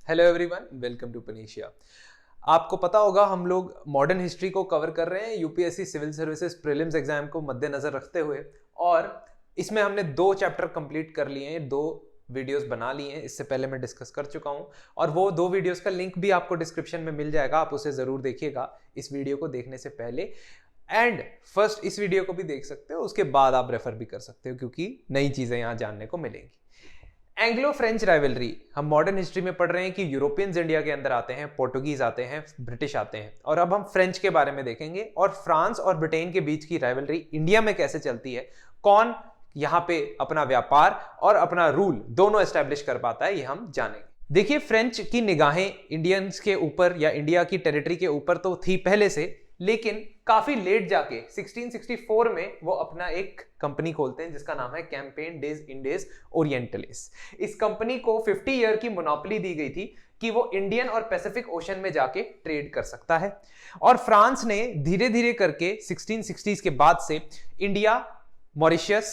Hello everyone, welcome to Panacea. आपको पता होगा हम लोग मॉडर्न हिस्ट्री को कवर कर रहे हैं UPSC civil services prelims exam को मद्देनजर रखते हुए, और इसमें हमने 2 चैप्टर कंप्लीट कर लिए हैं, 2 वीडियोस बना लिए हैं। इससे पहले मैं डिस्कस कर चुका हूं और वो 2 वीडियोस का लिंक भी आपको डिस्क्रिप्शन में मिल जाएगा, आप उसे जरूर देखिएगा इस वीडियो को देखने से पहले। एंड फर्स्ट इस वीडियो को भी देख सकते हो, उसके बाद आप रेफर भी कर सकते हो क्योंकि नई चीजें यहां जानने को मिलेंगी। एंग्लो फ्रेंच राइवलरी, हम मॉडर्न हिस्ट्री में पढ़ रहे हैं कि यूरोपियंस इंडिया के अंदर आते हैं, पोर्टुगीज आते हैं, ब्रिटिश आते हैं, और अब हम फ्रेंच के बारे में देखेंगे और फ्रांस और ब्रिटेन के बीच की राइवलरी इंडिया में कैसे चलती है, कौन यहां पे अपना व्यापार और अपना रूल दोनों एस्टेब्लिश कर पाता है, ये हम जानेंगे। देखिए, फ्रेंच की निगाहें इंडियंस के ऊपर या इंडिया की टेरिटरी के ऊपर तो थी पहले से, लेकिन काफी लेट जाके 1664 में वो अपना एक कंपनी खोलते हैं जिसका नाम है कैंपेन डेज इंडेज ओरिएंटलिस। इस कंपनी को 50 ईयर की मोनोपोली दी गई थी कि वो इंडियन और पैसिफिक ओशन में जाके ट्रेड कर सकता है। और फ्रांस ने धीरे धीरे करके 1660s के बाद से इंडिया, मॉरिशस,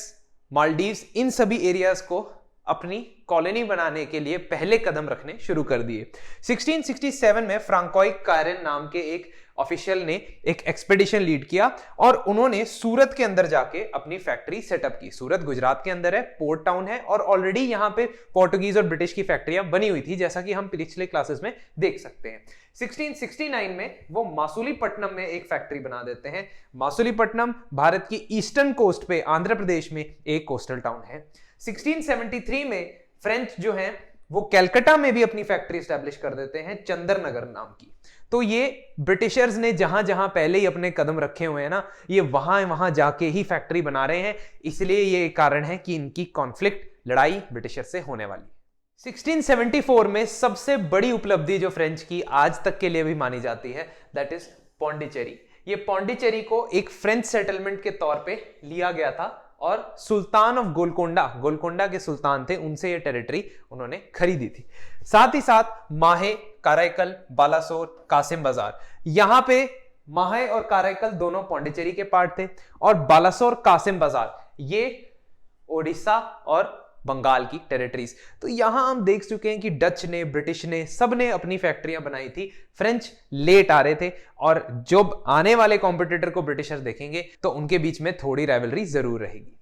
मालदीव्स, इन सभी एरियाज को अपनी कॉलोनी बनाने के लिए पहले कदम रखने शुरू कर दिए। 1667 में फ्रांकोई कायरन नाम के एक ऑफिशियल ने एक एक्सपेडिशन लीड किया और उन्होंने सूरत के अंदर जाके अपनी फैक्ट्री सेटअप की। सूरत गुजरात के अंदर है, पोर्ट टाउन है, और ऑलरेडी यहां पे पोर्टुगीज और ब्रिटिश की फैक्ट्रियां बनी हुई थी, जैसा कि हम पिछले क्लासेस में देख सकते हैं। 1669 में वो मासुलीपट्टनम में एक फैक्ट्री बना देते हैं। मासुलीपट्टनम भारत की ईस्टर्न कोस्ट पे आंध्र प्रदेश में एक कोस्टल टाउन है। 1673 में फ्रेंच जो हैं वो कलकत्ता में भी अपनी फैक्ट्री एस्टैब्लिश कर देते हैं, चंदरनगर नाम की। तो ये ब्रिटिशर्स ने जहां जहां पहले ही अपने कदम रखे हुए हैं ना, ये वहां वहां जाके ही फैक्ट्री बना रहे हैं, इसलिए ये कारण है कि इनकी कॉन्फ्लिक्ट, लड़ाई ब्रिटिशर से होने वाली। 1674 में सबसे बड़ी उपलब्धि जो फ्रेंच की आज तक के लिए भी मानी जाती है, दैट इज पौंडीचेरी। ये पौंडीचेरी को एक फ्रेंच सेटलमेंट के तौर पे लिया गया था और सुल्तान ऑफ गोलकोंडा के सुल्तान थे, उनसे ये टेरिटरी उन्होंने खरीदी थी। साथ ही साथ माहे, कराईकल, बालासोर, कासिम बाजार, यहां पे माहे और कराईकल दोनों पौंडीचेरी के पार्ट थे, और बालासोर, कासिम बाजार ये ओडिशा और बंगाल की टेरिटरीज। तो यहां हम देख चुके हैं कि डच ने, ब्रिटिश ने, सब ने अपनी फैक्ट्रियां बनाई थी। फ्रेंच लेट आ रहे थे, और जब आने वाले कॉम्पिटिटर को ब्रिटिशर्स देखेंगे तो उनके बीच में थोड़ी राइवलरी जरूर रहेगी।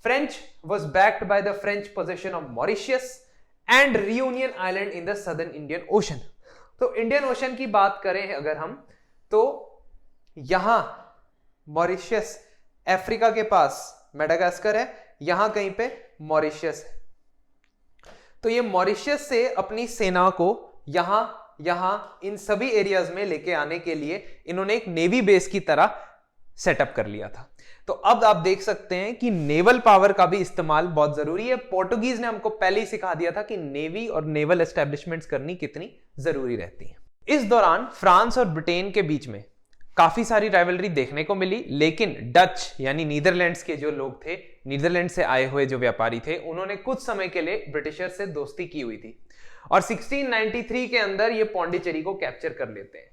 French was backed by the French position of Mauritius and reunion island in the southern Indian ocean. तो इंडियन ओशन की बात करें अगर हम, तो यहां मॉरिशस, अफ्रीका के पास मेडागास्कर है, यहां कहीं पे मॉरिशस है। तो ये मॉरिशस से अपनी सेना को यहां इन सभी एरियाज में लेके आने के लिए इन्होंने एक नेवी बेस की तरह सेटअप कर लिया था। तो अब आप देख सकते हैं कि नेवल पावर का भी इस्तेमाल बहुत जरूरी है। पोर्टुगीज ने हमको पहले ही सिखा दिया था कि नेवी और नेवल एस्टेब्लिशमेंट्स करनी कितनी जरूरी रहती है। इस दौरान फ्रांस और ब्रिटेन के बीच में काफी सारी राइवलरी देखने को मिली, लेकिन डच यानी नीदरलैंड्स के जो लोग थे, नीदरलैंड से आए हुए जो व्यापारी थे, उन्होंने कुछ समय के लिए ब्रिटिशर से दोस्ती की हुई थी और 1693 के अंदर ये पौंडीचेरी को कैप्चर कर लेते हैं।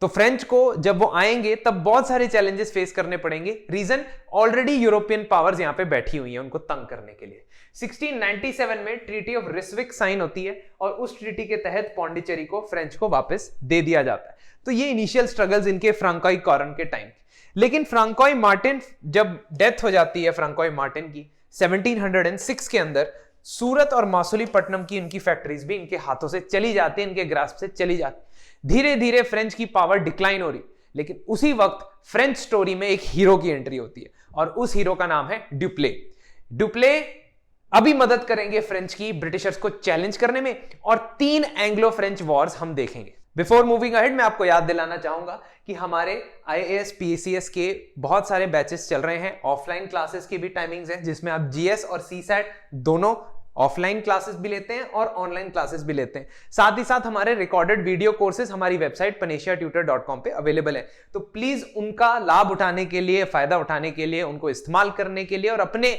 तो फ्रेंच को जब वो आएंगे तब बहुत सारे चैलेंजेस फेस करने पड़ेंगे। रीजन, ऑलरेडी यूरोपियन पावर्स यहां पे बैठी हुई हैं उनको तंग करने के लिए। 1697 में ट्रीटी ऑफ रिस्विक साइन होती है और उस ट्रीटी के तहत पौंडीचेरी को फ्रेंच को वापस दे दिया जाता है। तो ये इनिशियल स्ट्रगल्स इनके फ्रांकोई कॉरन के टाइम। लेकिन फ्रांकोई मार्टिन, जब डेथ हो जाती है फ्रांकोई मार्टिन की 1706 के अंदर, सूरत और मासुलीपट्टनम की इनकी फैक्ट्रीज भी इनके हाथों से चली जाती है, इनके ग्रास्प से चली जाती। धीरे धीरे फ्रेंच की पावर डिक्लाइन हो रही, लेकिन उसी वक्त फ्रेंच स्टोरी में एक हीरो की एंट्री होती है और उस हीरो का नाम है ड्यूप्ले। ड्यूप्ले अभी मदद करेंगे फ्रेंच की ब्रिटिशर्स को चैलेंज करने में, और 3 एंग्लो फ्रेंच वॉर्स हम देखेंगे। बिफोर मूविंग अहेड, मैं आपको याद दिलाना चाहूंगा कि हमारे IAS PACS के बहुत सारे बैचेस चल रहे हैं। ऑफलाइन क्लासेस की भी टाइमिंग्स हैं जिसमें आप GS और CSAT दोनों ऑफलाइन क्लासेस भी लेते हैं और ऑनलाइन क्लासेस भी लेते हैं। साथ ही साथ हमारे रिकॉर्डेड वीडियो कोर्सेज हमारी वेबसाइट panaceatutor.com पे अवेलेबल है। तो प्लीज उनका लाभ उठाने के लिए, फायदा उठाने के लिए, उनको इस्तेमाल करने के लिए और अपने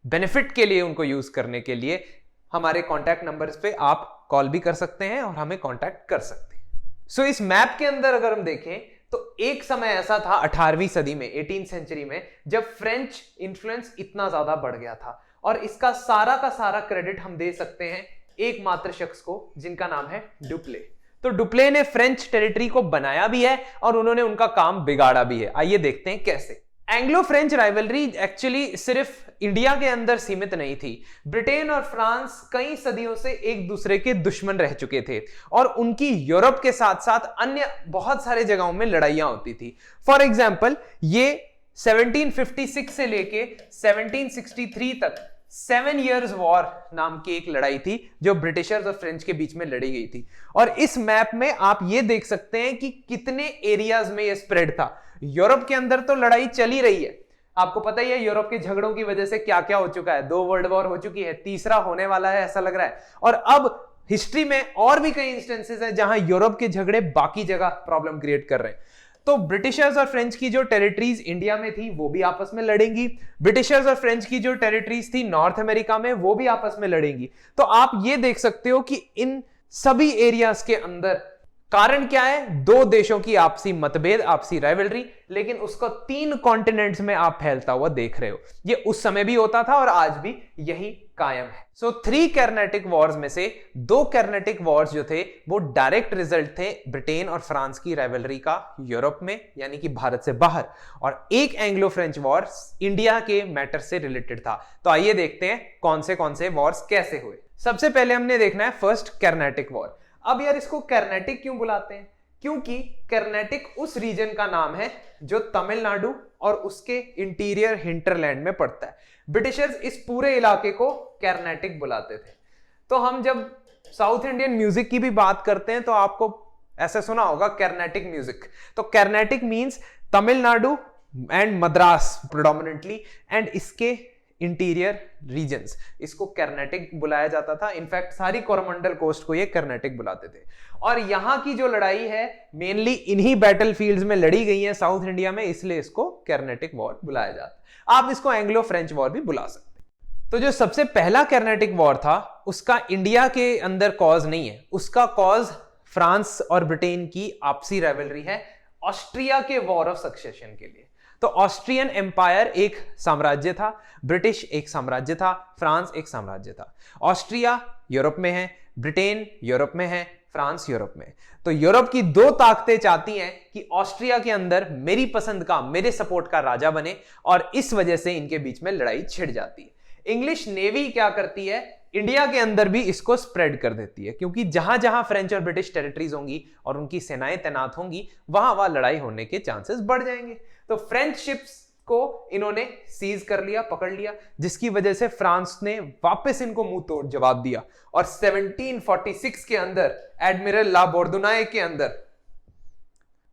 बेनिफिट के लिए उनको यूज करने के लिए हमारे कॉन्टैक्ट नंबर्स पे आप कॉल भी कर सकते हैं और हमें कॉन्टैक्ट कर सकते हैं। सो इस मैप के अंदर अगर हम देखें तो एक समय ऐसा था 18वीं सदी में, 18th सेंचुरी में, जब फ्रेंच इन्फ्लुएंस इतना ज्यादा बढ़ गया था, और इसका सारा का सारा क्रेडिट हम दे सकते हैं एकमात्र शख्स को, जिनका नाम है डुप्ले। तो डुप्ले ने फ्रेंच टेरिटरी को बनाया भी है और उन्होंने उनका काम बिगाड़ा भी है। आइए देखते हैं कैसे। एंग्लो फ्रेंच राइवलरी एक्चुअली सिर्फ इंडिया के अंदर सीमित नहीं थी। ब्रिटेन और फ्रांस कई सदियों से एक दूसरे के दुश्मन रह चुके थे और उनकी यूरोप के साथ साथ अन्य बहुत सारे जगहों में लड़ाइयां होती थी। फॉर एग्जाम्पल, ये 1756 से लेके 1763 तक 7 इयर्स वॉर नाम की एक लड़ाई थी जो ब्रिटिशर्स और फ्रेंच के बीच में लड़ी गई थी। और इस मैप में आप ये देख सकते हैं कि कितने एरियाज में ये स्प्रेड था। यूरोप के अंदर तो लड़ाई चली रही है, आपको पता ही है यूरोप के झगड़ों की वजह से क्या क्या हो चुका है। 2 वर्ल्ड वॉर हो चुकी है, तीसरा होने वाला है ऐसा लग रहा है। और अब हिस्ट्री में और भी कई इंस्टेंसेस हैं जहां यूरोप के झगड़े बाकी जगह प्रॉब्लम क्रिएट कर रहे हैं। तो ब्रिटिशर्स और फ्रेंच की जो टेरिटरीज इंडिया में थी वो भी आपस में लड़ेंगी, ब्रिटिशर्स और फ्रेंच की जो टेरिटरीज थी नॉर्थ अमेरिका में वो भी आपस में लड़ेंगी। तो आप ये देख सकते हो कि इन सभी एरियाज के अंदर कारण क्या है? 2 देशों की आपसी मतभेद, आपसी राइवलरी, लेकिन उसको 3 कॉन्टिनेंट्स में आप फैलता हुआ देख रहे हो। ये उस समय भी होता था और आज भी यही कायम है। सो 3 कार्नाटिक वॉर्स में से 2 कार्नाटिक वॉर्स जो थे वो डायरेक्ट रिजल्ट थे ब्रिटेन और फ्रांस की राइवलरी का यूरोप में, यानी कि भारत से बाहर, और एक एंग्लो फ्रेंच वॉर इंडिया के मैटर से रिलेटेड था। तो आइए देखते हैं कौन से वॉर्स कैसे हुए। सबसे पहले हमने देखना है फर्स्ट कार्नाटिक वॉर। अब यार इसको कार्नाटिक क्यों बुलाते हैं? क्योंकि कार्नाटिक उस रीजन का नाम है जो तमिलनाडु और उसके इंटीरियर हिंटरलैंड में पड़ता है। ब्रिटिशर्स इस पूरे इलाके को कार्नाटिक बुलाते थे। तो हम जब साउथ इंडियन म्यूजिक की भी बात करते हैं तो आपको ऐसे सुना होगा कार्नाटिक म्यूजिक। तो Carnatic means Tamil Nadu and Madras predominantly and इसके इंटीरियर रीजन्स, इसको कार्नाटिक बुलाया जाता था। इनफैक्ट सारी कोरोमंडल कोस्ट को ये कार्नाटिक बुलाते थे। और यहां की जो लड़ाई है मेनली इन्हीं बैटलफील्ड्स में लड़ी गई है साउथ इंडिया में, इसलिए इसको कार्नाटिक वॉर बुलाया जाता है। आप इसको एंग्लो फ्रेंच वॉर भी बुला सकते हैं। तो जो सबसे पहला कार्नाटिक वॉर था उसका इंडिया के अंदर कॉज नहीं है, उसका कॉज फ्रांस और ब्रिटेन की आपसी राइवलरी है ऑस्ट्रिया के वॉर ऑफ सक्सेशन के लिए। तो ऑस्ट्रियन एम्पायर एक साम्राज्य था, ब्रिटिश एक साम्राज्य था, फ्रांस एक साम्राज्य था। ऑस्ट्रिया यूरोप में है, ब्रिटेन यूरोप में है, फ्रांस यूरोप में। तो यूरोप की 2 ताकतें चाहती हैं कि ऑस्ट्रिया के अंदर मेरी पसंद का, मेरे सपोर्ट का राजा बने, और इस वजह से इनके बीच में लड़ाई छिड़ जाती है। इंग्लिश नेवी क्या करती है? इंडिया के अंदर भी इसको स्प्रेड कर देती है, क्योंकि जहां जहां फ्रेंच और ब्रिटिश टेरिटरीज होंगी और उनकी सेनाएं तैनात होंगी वहां वहां लड़ाई होने के चांसेस बढ़ जाएंगे। तो फ्रेंच शिप्स को इन्होंने सीज कर लिया, पकड़ लिया, जिसकी वजह से फ्रांस ने वापस इनको मुंह तोड़ जवाब दिया और 1746 के अंदर एडमिरल ला बोर्डोनाय के अंदर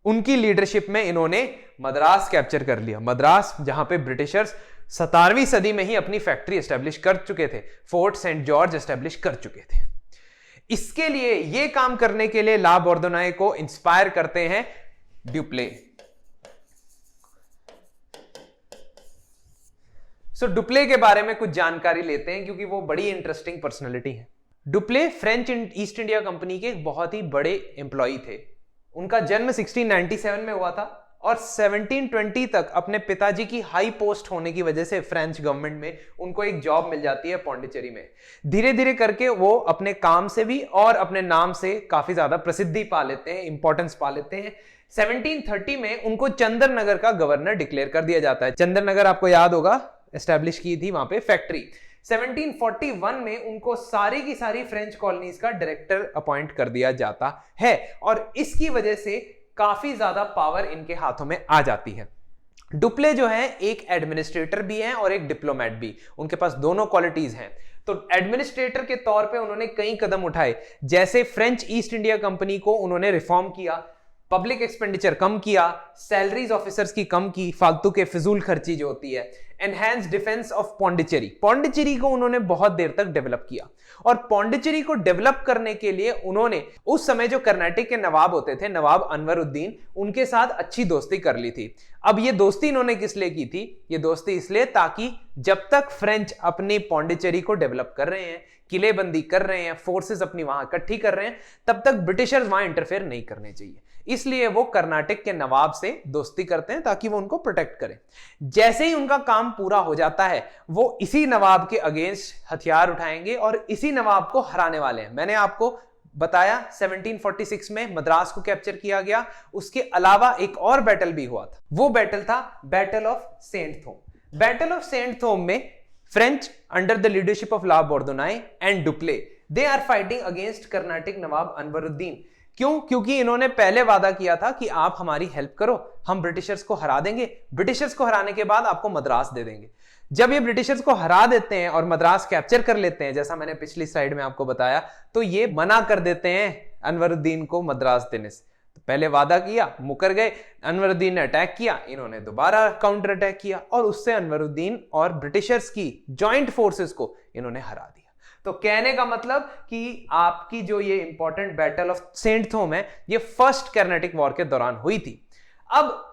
उनकी लीडरशिप में इन्होंने मद्रास कैप्चर कर लिया। मद्रास जहां पे ब्रिटिशर्स 17वीं सदी में ही अपनी फैक्ट्री एस्टेब्लिश कर चुके थे, फोर्ट सेंट जॉर्ज एस्टेब्लिश कर चुके थे। इसके लिए, ये काम करने के लिए ला बोर्डोनाय को इंस्पायर करते हैं डुप्ले। सो डुप्ले के बारे में कुछ जानकारी लेते हैं क्योंकि वो बड़ी इंटरेस्टिंग पर्सनैलिटी है। Dupleix French East India company के एक बहुत ही बड़े एम्प्लॉई थे। उनका जन्म 1697 में हुआ था और 1720 तक अपने पिताजी की हाई पोस्ट होने की वजह से फ्रेंच गवर्नमेंट में उनको एक जॉब मिल जाती है पौंडीचेरी में। धीरे धीरे करके वो अपने काम से भी और अपने नाम से काफी ज्यादा प्रसिद्धि पा लेते हैं, इंपॉर्टेंस पा लेते हैं। 1730 में उनको चंदन नगर का गवर्नर डिक्लेयर कर दिया जाता है। चंदन नगर आपको याद होगा, एस्टैब्लिश की थी वहां पे फैक्ट्री। 1741 में उनको सारी की सारी फ्रेंच कॉलोनीज का डायरेक्टर अपॉइंट कर दिया जाता है और इसकी वजह से काफी ज्यादा पावर इनके हाथों में आ जाती है। डुप्ले जो है एक एडमिनिस्ट्रेटर भी हैं और एक डिप्लोमेट भी, उनके पास दोनों क्वालिटीज हैं। तो एडमिनिस्ट्रेटर के तौर पे उन्होंने कई कदम उठाए, जैसे फ्रेंच ईस्ट इंडिया कंपनी को उन्होंने रिफॉर्म किया, पब्लिक एक्सपेंडिचर कम किया, सैलरीज ऑफिसर्स की कम की, फालतू के फिजूल खर्ची जो होती है, enhance defence of Pondicherry, Pondicherry को उन्होंने बहुत देर तक डेवलप किया। और पौंडीचेरी को डेवलप करने के लिए उन्होंने उस समय जो कर्नाटक के नवाब होते थे, नवाब अनवरुद्दीन, उनके साथ अच्छी दोस्ती कर ली थी। अब ये दोस्ती इन्होंने किस लिए की थी? ये दोस्ती इसलिए ताकि जब तक फ्रेंच अपनी पौंडीचेरी को डेवलप कर रहे हैं, किलेबंदी कर रहे हैं, फोर्सेस अपनी वहां इकट्ठी कर रहे हैं, तब तक ब्रिटिशर्स वहां इंटरफेयर नहीं करने चाहिए। इसलिए वो कर्नाटक के नवाब से दोस्ती करते हैं ताकि वो उनको प्रोटेक्ट करें। जैसे ही उनका काम पूरा हो जाता है वो इसी नवाब के अगेंस्ट हथियार उठाएंगे और इसी नवाब को हराने वाले हैं। मैंने आपको बताया 1746 में मद्रास को कैप्चर किया गया। उसके अलावा एक और बैटल भी हुआ था, वो बैटल था battle of Saint Thome. Battle of Saint Thome में French under the leadership of La Bourdonnais and Dupleix they are fighting against Carnatic nawab Anwaruddin. क्यों? क्योंकि इन्होंने पहले वादा किया था कि आप हमारी हेल्प करो, हम ब्रिटिशर्स को हरा देंगे, ब्रिटिशर्स को हराने के बाद आपको मद्रास दे देंगे। जब ये ब्रिटिशर्स को हरा देते हैं और मद्रास कैप्चर कर लेते हैं, जैसा मैंने पिछली स्लाइड में आपको बताया, तो ये मना कर देते हैं अनवरुद्दीन को मद्रास देने से। तो पहले वादा किया, मुकर गए, अनवरुद्दीन ने अटैक किया, इन्होंने दोबारा काउंटर अटैक किया और उससे अनवरुद्दीन और ब्रिटिशर्स की जॉइंट फोर्सेस को इन्होंने हरा दिया। तो कहने का मतलब कि आपकी जो ये इंपॉर्टेंट बैटल ऑफ सेंट थोम है, ये फर्स्ट कर्नाटिक वॉर के दौरान हुई थी। अब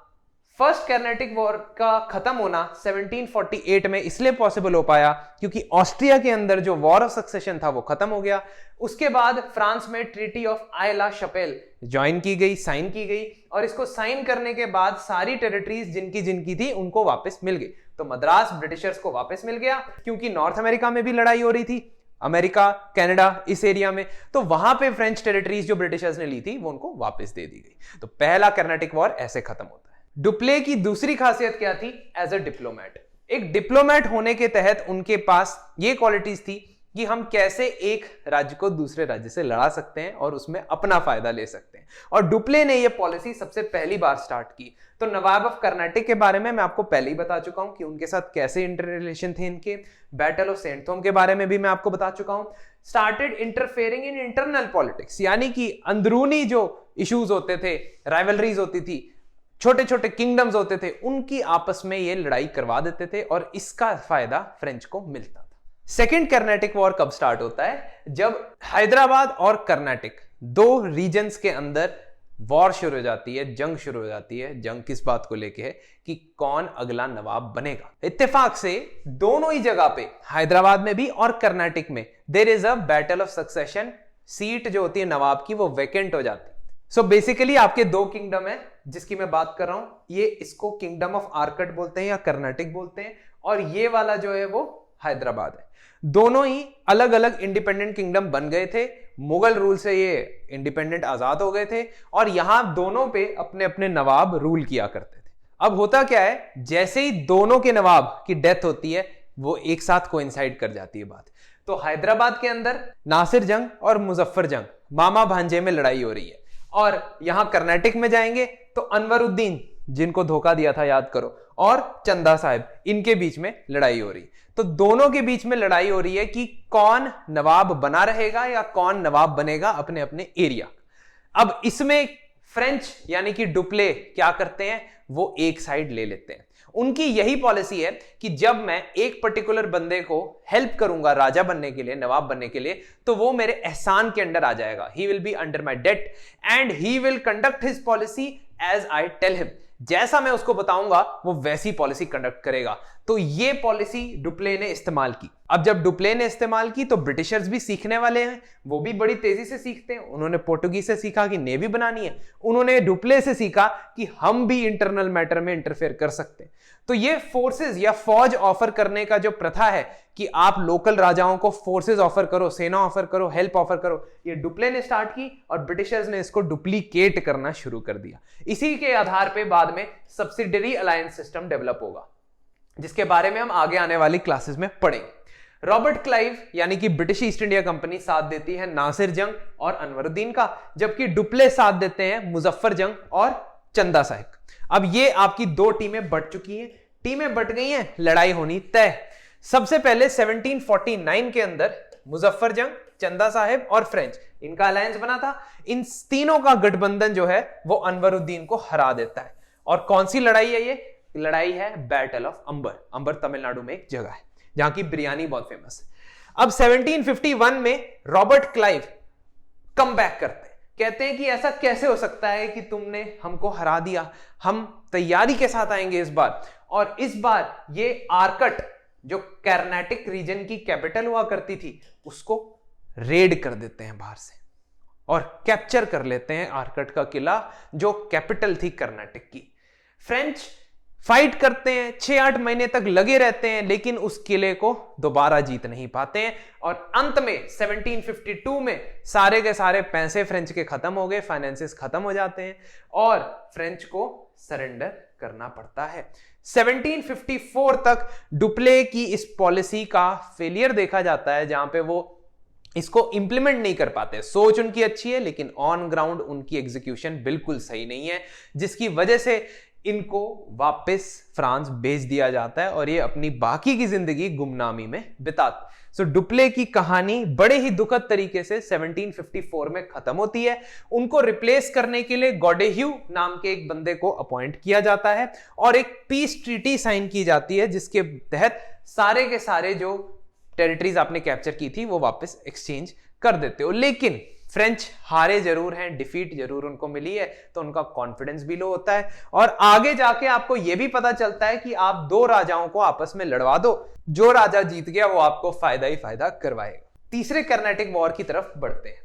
फर्स्ट कर्नाटिक वॉर का खत्म होना 1748 में इसलिए पॉसिबल हो पाया क्योंकि ऑस्ट्रिया के अंदर जो वॉर ऑफ सक्सेशन था वो खत्म हो गया। उसके बाद फ्रांस में ट्रीटी ऑफ आय ला शपेल ज्वाइन की गई, साइन की गई, और इसको साइन करने के बाद सारी टेरिटरीज जिनकी जिनकी थी उनको वापस मिल गई। तो मद्रास ब्रिटिशर्स को वापस मिल गया क्योंकि नॉर्थ अमेरिका में भी लड़ाई हो रही थी, अमेरिका, कनाडा, इस एरिया में, तो वहां पे फ्रेंच टेरिटरीज जो ब्रिटिशर्स ने ली थी वो उनको वापस दे दी गई। तो पहला कर्नाटिक वॉर ऐसे खत्म होता है। डुप्ले की दूसरी खासियत क्या थी? As a diplomat. एक डिप्लोमैट होने के तहत उनके पास ये क्वालिटीज थी कि हम कैसे एक राज्य को दूसरे राज्य से लड़ा सकते हैं और उसमें अपना फायदा ले सकते हैं, और डुप्ले ने यह पॉलिसी सबसे पहली बार स्टार्ट की। तो नवाब ऑफ कर्नाटक के बारे में मैं आपको पहले ही बता चुका हूं कि उनके साथ कैसे इंटर रिलेशन थे इनके। बैटल ऑफ सेंट थोम के बारे में भी मैं आपको बता चुका हूं। Started interfering in internal politics, यानी कि अंदरूनी जो इश्यूज होते थे, राइवलरीज होती थी, छोटे छोटे किंगडम्स होते थे, उनकी आपस में ये लड़ाई करवा देते थे और इसका फायदा फ्रेंच को मिलता था। सेकेंड कर्नाटिक वॉर कब स्टार्ट होता है? जब हैदराबाद और कर्नाटक दो रीजन्स के अंदर वॉर शुरू हो जाती है, जंग शुरू हो जाती है। जंग किस बात को लेके है? कि कौन अगला नवाब बनेगा। इत्तेफाक से दोनों ही जगह पे, हैदराबाद में भी और कर्नाटक में, there is a battle of succession. Seat जो होती है नवाब की वो वैकेंट हो जाती है। सो बेसिकली आपके दो किंगडम है जिसकी मैं बात कर रहा हूं, ये इसको किंगडम ऑफ आर्कट बोलते हैं या कर्नाटक बोलते हैं, और ये वाला जो है वो हैदराबाद है। दोनों ही अलग अलग इंडिपेंडेंट किंगडम बन गए थे, मुगल रूल से ये इंडिपेंडेंट आजाद हो गए थे, और यहां दोनों पे अपने अपने नवाब रूल किया करते थे। अब होता क्या है, जैसे ही दोनों के नवाब की डेथ होती है वो एक साथ कोइंसाइड कर जाती है बात। तो हैदराबाद के अंदर नासिर जंग और मुजफ्फर जंग, मामा भांजे में लड़ाई हो रही है, और यहां कर्नाटक में जाएंगे तो अनवरुद्दीन, जिनको धोखा दिया था याद करो, और चंदा साहिब, इनके बीच में लड़ाई हो रही। तो दोनों के बीच में लड़ाई हो रही है कि कौन नवाब बना रहेगा या कौन नवाब बनेगा अपने अपने एरिया। अब इसमें फ्रेंच यानी कि डुप्ले क्या करते हैं, वो एक साइड ले लेते हैं। उनकी यही पॉलिसी है कि जब मैं एक पर्टिकुलर बंदे को हेल्प करूंगा राजा बनने के लिए, नवाब बनने के लिए, तो वो मेरे एहसान के अंडर आ जाएगा। He will be under my debt and he will conduct his policy as I tell him. जैसा मैं उसको बताऊंगा वो वैसी पॉलिसी कंडक्ट करेगा। तो ये पॉलिसी डुप्ले ने इस्तेमाल की। अब जब डुप्ले ने इस्तेमाल की तो ब्रिटिशर्स भी सीखने वाले हैं, वो भी बड़ी तेजी से सीखते हैं। उन्होंने पोर्टुगीज से सीखा कि नेवी बनानी है, उन्होंने डुप्ले से सीखा कि हम भी इंटरनल मैटर में इंटरफेयर कर सकते हैं। तो ये फोर्सेस या फौज ऑफर करने का जो प्रथा है कि आप लोकल राजाओं को फोर्सेस ऑफर करो, सेना ऑफर करो, हेल्प ऑफर करो, ये डुप्ले ने स्टार्ट की और ब्रिटिशर्स ने इसको डुप्लीकेट करना शुरू कर दिया। इसी के आधार पे बाद में सब्सिडियरी अलायंस सिस्टम डेवलप होगा, जिसके बारे में हम आगे आने वाली क्लासेस में पढ़ेंगे। रॉबर्ट क्लाइव यानी कि ब्रिटिश ईस्ट इंडिया कंपनी साथ देती है नासिर जंग और अनवरुद्दीन का, जबकि डुप्ले साथ देते हैं मुजफ्फर जंग और चंदा साहिब। अब ये आपकी दो टीमें बट चुकी हैं, टीमें बट गई हैं, लड़ाई होनी तय। सबसे पहले 1749 के अंदर मुजफ्फर जंग, चंदा साहिब और फ्रेंच, इनका अलायंस बना था। इन तीनों का गठबंधन जो है वो अनवरुद्दीन को हरा देता है। और कौन सी लड़ाई है ये? लड़ाई है बैटल ऑफ अंबर। अंबर तमिलनाडु में एक जगह है जहां की बिरयानी बहुत फेमस है। अब 1751 में रॉबर्ट क्लाइव कम बैक करते हैं, कहते हैं कि ऐसा कैसे हो सकता है कि तुमने हमको हरा दिया, हम तैयारी के साथ आएंगे इस बार। और इस बार ये आर्कट जो कर्नाटिक रीजन की कैपिटल हुआ करती थी, उसको रेड कर देते हैं बाहर से और कैप्चर कर लेते हैं आर्कट का किला, जो कैपिटल थी कर्नाटिक की। फ्रेंच फाइट करते हैं, 6-8 महीने तक लगे रहते हैं, लेकिन उस किले को दोबारा जीत नहीं पाते हैं और अंत में 1752 में सारे के सारे पैसे फ्रेंच के खत्म हो गए, फाइनेंसेस खत्म हो जाते हैं और फ्रेंच को सरेंडर करना पड़ता है। 1754 तक डुप्ले की इस पॉलिसी का फेलियर देखा जाता है, जहां पे वो इसको इंप्लीमेंट नहीं कर पाते। सोच उनकी अच्छी है, लेकिन ऑन ग्राउंड उनकी एग्जीक्यूशन बिल्कुल सही नहीं है, जिसकी वजह से इनको वापस फ्रांस भेज दिया जाता है और ये अपनी बाकी की जिंदगी गुमनामी में बिताते। सो डुप्ले की कहानी बड़े ही दुखद तरीके से 1754 में खत्म होती है। उनको रिप्लेस करने के लिए गॉडेह्यू नाम के एक बंदे को अपॉइंट किया जाता है और एक पीस ट्रीटी साइन की जाती है, जिसके तहत सारे के सारे जो टेरिटरीज आपने कैप्चर की थी वो वापस एक्सचेंज कर देते हो। लेकिन फ्रेंच हारे जरूर हैं, डिफीट जरूर उनको मिली है, तो उनका कॉन्फिडेंस भी लो होता है और आगे जाके आपको यह भी पता चलता है कि आप दो राजाओं को आपस में लड़वा दो, जो राजा जीत गया वो आपको फायदा ही फायदा करवाएगा। तीसरे कर्नाटिक वॉर की तरफ बढ़ते हैं।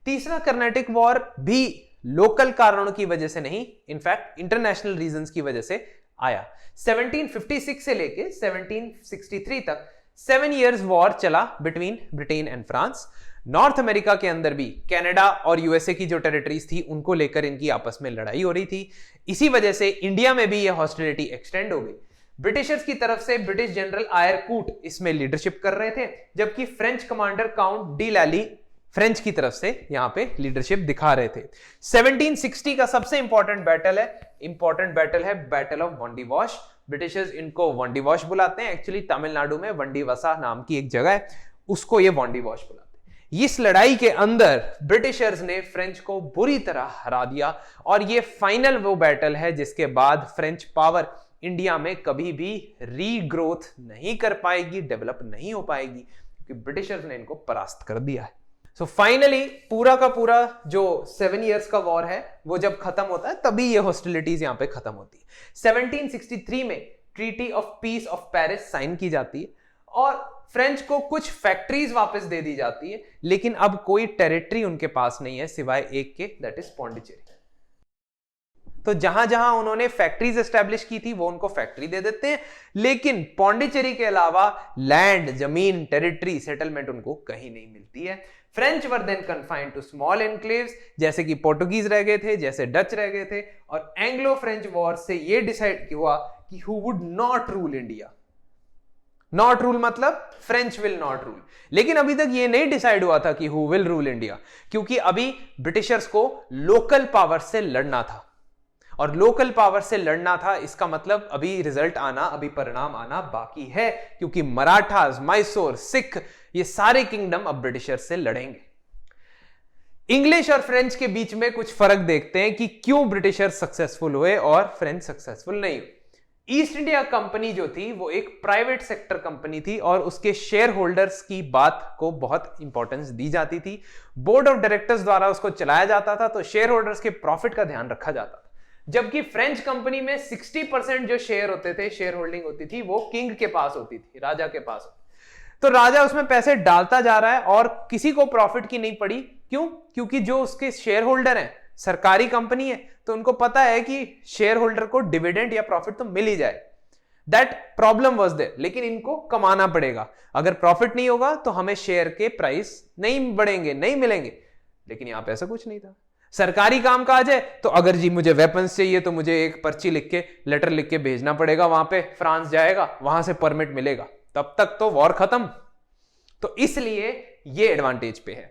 तीसरा कर्नाटिक वॉर भी लोकल कारणों की वजह से नहीं, इनफैक्ट इंटरनेशनल रीजंस की वजह से आया। 1756 से लेके 1763 तक 7 years वॉर चला between Britain and France. North America के अंदर भी कनाडा और यूएसए की जो टेरिटरीज थी उनको लेकर इनकी आपस में लड़ाई हो रही थी। इसी वजह से इंडिया में भी यह हॉस्टिलिटी एक्सटेंड हो गई। ब्रिटिशर्स की तरफ से ब्रिटिश जनरल आयरकूट इसमें लीडरशिप कर रहे थे, जबकि फ्रेंच कमांडर काउंट डी लैली फ्रेंच की तरफ से यहां पे लीडरशिप दिखा रहे थे। 1760 का सबसे इंपॉर्टेंट बैटल है बैटल ऑफ वंडीवॉश। ब्रिटिशर्स इनको वंडीवॉश बुलाते हैं, एक्चुअली तमिलनाडु में वंडीवसा नाम की एक जगह है, उसको ये वंडीवॉश बुलाते हैं। इस लड़ाई के अंदर ब्रिटिशर्स ने फ्रेंच को बुरी तरह हरा दिया और ये फाइनल वो बैटल है जिसके बाद फ्रेंच पावर इंडिया में कभी भी रीग्रोथ नहीं कर पाएगी, डेवलप नहीं हो पाएगी, क्योंकि ब्रिटिशर्स ने इनको परास्त कर दिया है। सो फाइनली पूरा का पूरा जो 7 years का वॉर है वो जब खत्म होता है तभी ये हॉस्टिलिटीज यहां पे खत्म होती है। 1763 में treaty of peace of Paris sign की जाती है और फ्रेंच को कुछ फैक्ट्रीज वापस दे दी जाती है, लेकिन अब कोई टेरिटरी उनके पास नहीं है सिवाय एक के, दैट इज पौंडीचेरी। तो जहां जहां उन्होंने फैक्ट्रीज एस्टैब्लिश की थी वो उनको फैक्ट्री दे देते हैं, लेकिन पौंडीचेरी के अलावा लैंड, जमीन, टेरिटरी, सेटलमेंट उनको कहीं नहीं मिलती है। French were then confined to small enclaves, जैसे कि पोर्टुगीज रह गए थे, जैसे डच रह गए थे, और एंग्लो फ्रेंच वॉर से यह डिसाइड हुआ कि who would not rule India. Not rule मतलब फ्रेंच विल नॉट रूल, लेकिन अभी तक ये नहीं डिसाइड हुआ था कि हु विल रूल इंडिया, क्योंकि अभी ब्रिटिशर्स को लोकल पावर से लड़ना था और लोकल पावर से लड़ना था, इसका मतलब अभी रिजल्ट आना, अभी परिणाम आना बाकी है, क्योंकि मराठास, मैसूर, सिख, ये सारे किंगडम अब ब्रिटिशर्स से लड़ेंगे। इंग्लिश और फ्रेंच के बीच में कुछ फर्क देखते हैं कि क्यों ब्रिटिशर्स सक्सेसफुल हुए और फ्रेंच सक्सेसफुल नहीं हुए। ईस्ट इंडिया कंपनी जो थी वो एक प्राइवेट सेक्टर कंपनी थी और उसके शेयर होल्डर्स की बात को बहुत इंपॉर्टेंस दी जाती थी। बोर्ड ऑफ डायरेक्टर्स द्वारा उसको चलाया जाता था, तो शेयर होल्डर्स के प्रॉफिट का ध्यान रखा जाता था। जबकि फ्रेंच कंपनी में 60% जो शेयर होते थे, शेयर होल्डिंग होती थी, वो किंग के पास होती थी, राजा के पास होती। तो राजा उसमें पैसे डालता जा रहा है और किसी को प्रॉफिट की नहीं पड़ी। क्यों? क्योंकि जो उसके शेयर होल्डर हैं, सरकारी कंपनी है, तो उनको पता है कि शेयर होल्डर को डिविडेंड या प्रॉफिट तो मिल ही जाए। दैट प्रॉब्लम वाज देयर, लेकिन इनको कमाना पड़ेगा। अगर प्रॉफिट नहीं होगा तो हमें शेयर के प्राइस नहीं बढ़ेंगे, नहीं मिलेंगे। लेकिन यहां पे ऐसा कुछ नहीं था। सरकारी काम काज है तो अगर जी मुझे वेपन्स चाहिए तो मुझे एक पर्ची लिख के, लेटर लिख के भेजना पड़ेगा, वहां पे फ्रांस जाएगा, वहां से परमिट मिलेगा, तब तक तो वॉर खत्म। तो इसलिए ये एडवांटेज पे है।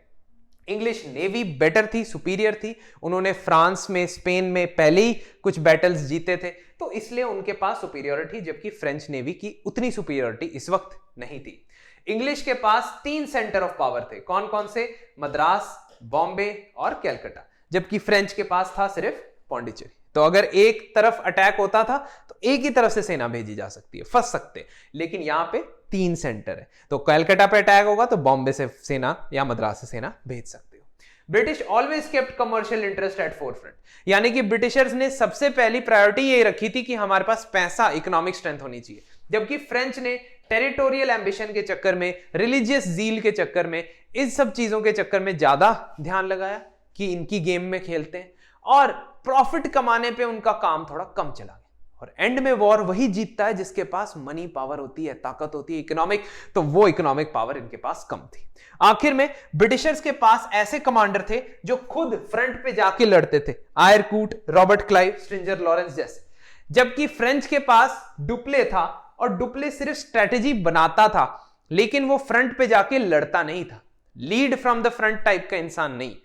इंग्लिश नेवी बेटर थी, सुपीरियर थी, उन्होंने फ्रांस में, स्पेन में पहले ही कुछ बैटल्स जीते थे, तो इसलिए उनके पास सुपीरियरिटी, जबकि फ्रेंच नेवी की उतनी सुपीरियरिटी इस वक्त नहीं थी। इंग्लिश के पास 3 सेंटर ऑफ पावर थे। कौन कौन से? मद्रास, बॉम्बे और कैलकाटा, जबकि फ्रेंच के पास था सिर्फ पौंडीचेरी। तो अगर एक तरफ अटैक होता था तो एक ही तरफ से सेना भेजी जा सकती है, फंस सकते, लेकिन यहां पे 3 सेंटर है, तो कलकत्ता पे अटैक होगा तो बॉम्बे से सेना या मद्रास से सेना भेज सकते हो। British always kept commercial interest eight forefront, यानी कि ब्रिटिशर्स ने सबसे पहली प्रायोरिटी यही रखी थी कि हमारे पास पैसा, इकोनॉमिक स्ट्रेंथ होनी चाहिए, जबकि फ्रेंच ने टेरिटोरियल एम्बिशन के चक्कर में, रिलीजियस जील के चक्कर में, इस सब चीजों के चक्कर में ज्यादा ध्यान लगाया कि इनकी गेम में खेलते हैं, और प्रॉफिट कमाने पे उनका काम थोड़ा कम चला गया। और एंड में वॉर वही जीतता है जिसके पास मनी पावर होती है, ताकत होती है इकोनॉमिक, तो वो इकोनॉमिक पावर इनके पास कम थी। आखिर में ब्रिटिशर्स के पास ऐसे कमांडर थे जो खुद फ्रंट पे जाके लड़ते थे, आयरकूट, रॉबर्ट क्लाइव, स्ट्रिंजर लॉरेंस जैसे, जबकि फ्रेंच के पास डुप्ले था, और डुप्ले सिर्फ स्ट्रेटेजी बनाता था, लेकिन वो फ्रंट पे जाके लड़ता नहीं था, lead from the front type का इंसान नहीं।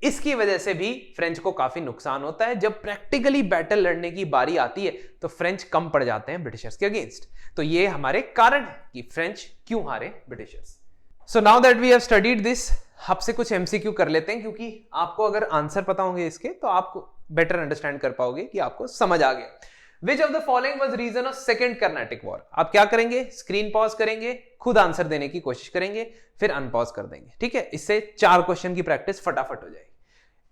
इसकी वजह से भी फ्रेंच को काफी नुकसान होता है। जब प्रैक्टिकली बैटल लड़ने की बारी आती है तो फ्रेंच कम पड़ जाते हैं ब्रिटिशर्स के अगेंस्ट। तो ये हमारे कारण है कि फ्रेंच क्यों हारे Britishers. So now that we have studied this, आपसे कुछ एमसीक्यू कर लेते हैं, क्योंकि आपको अगर आंसर पता होंगे इसके तो आप बेटर अंडरस्टैंड कर पाओगे कि आपको समझ आ गया। Which of the following was reason of second Carnatic War? आप क्या करेंगे, स्क्रीन पॉज करेंगे, खुद आंसर देने की कोशिश करेंगे, फिर अनपॉज कर देंगे, ठीक है। इससे 4 क्वेश्चन की प्रैक्टिस फटाफट हो जाएगी।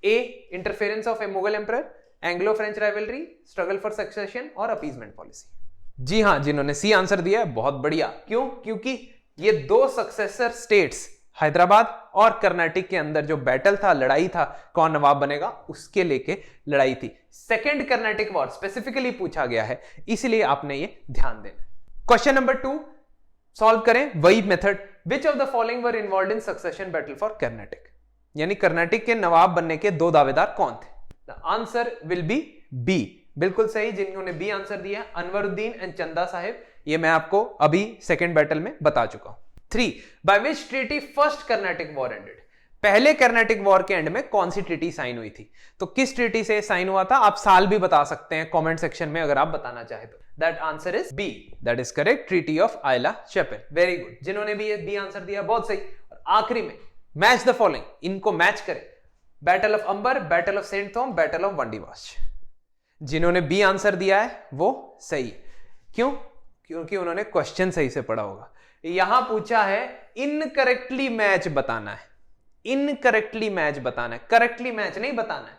A, interference of a Mughal emperor, Anglo French rivalry, struggle for succession और अपीजमेंट पॉलिसी। जी हाँ, जिन्होंने सी आंसर दिया है बहुत बढ़िया। क्यों? क्योंकि ये 2 सक्सेसर स्टेट्स, हैदराबाद और कर्नाटिक के अंदर जो बैटल था, लड़ाई था, कौन नवाब बनेगा, उसके लेके लड़ाई थी। सेकेंड कर्नाटिक वॉर स्पेसिफिकली पूछा गया है, इसलिए आपने ये ध्यान देना। क्वेश्चन नंबर 2 सॉल्व करें वही method. Which of the following were involved in succession battle for Carnatic? यानी कर्नाटिक के नवाब बनने के 2 दावेदार कौन थे? The answer will be B. बिल्कुल सही, जिन्होंने बी आंसर दिया, अनवरुद्दीन एंड चंदा साहिब। ये मैं आपको अभी सेकेंड बैटल में बता चुका हूं। 3. By which treaty first Carnatic War ended? पहले कर्नाटिक वॉर के एंड में कौन सी ट्रीटी साइन हुई थी? तो किस ट्रीटी से साइन हुआ था? आप साल भी बता सकते हैं कमेंट सेक्शन में अगर आप बताना चाहे तो। That answer is B, that is correct, treaty of आइला चैपेल। वेरी गुड, जिन्होंने भी बी आंसर दिया बहुत सही। और आखिरी में मैच द फॉलोइंग, इनको मैच करें। Battle of Ambur, battle of Saint Thome, battle of Wandiwash. जिन्होंने बी आंसर दिया है वो सही। क्यों? क्योंकि उन्होंने क्वेश्चन सही से पढ़ा होगा। यहां पूछा है इनकरेक्टली मैच बताना है, इनकरेक्टली मैच बताना है, करेक्टली मैच नहीं बताना है।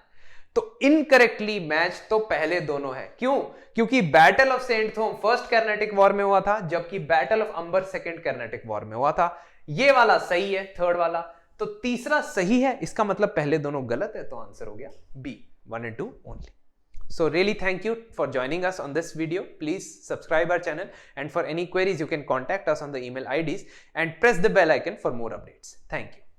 तो इनकरेक्टली मैच तो पहले दोनों है। क्यों? क्योंकि battle of Saint Thome first Carnatic war में हुआ था, जबकि battle of Ambur second Carnatic war में हुआ था। ये वाला सही है, थर्ड वाला, तो तीसरा सही है। इसका मतलब पहले दोनों गलत है, तो आंसर हो गया B, 1 and 2 only. So really thank you for joining us on this video. Please subscribe our channel, and for any queries you can contact us on the email IDs and press the bell icon for more updates. Thank you.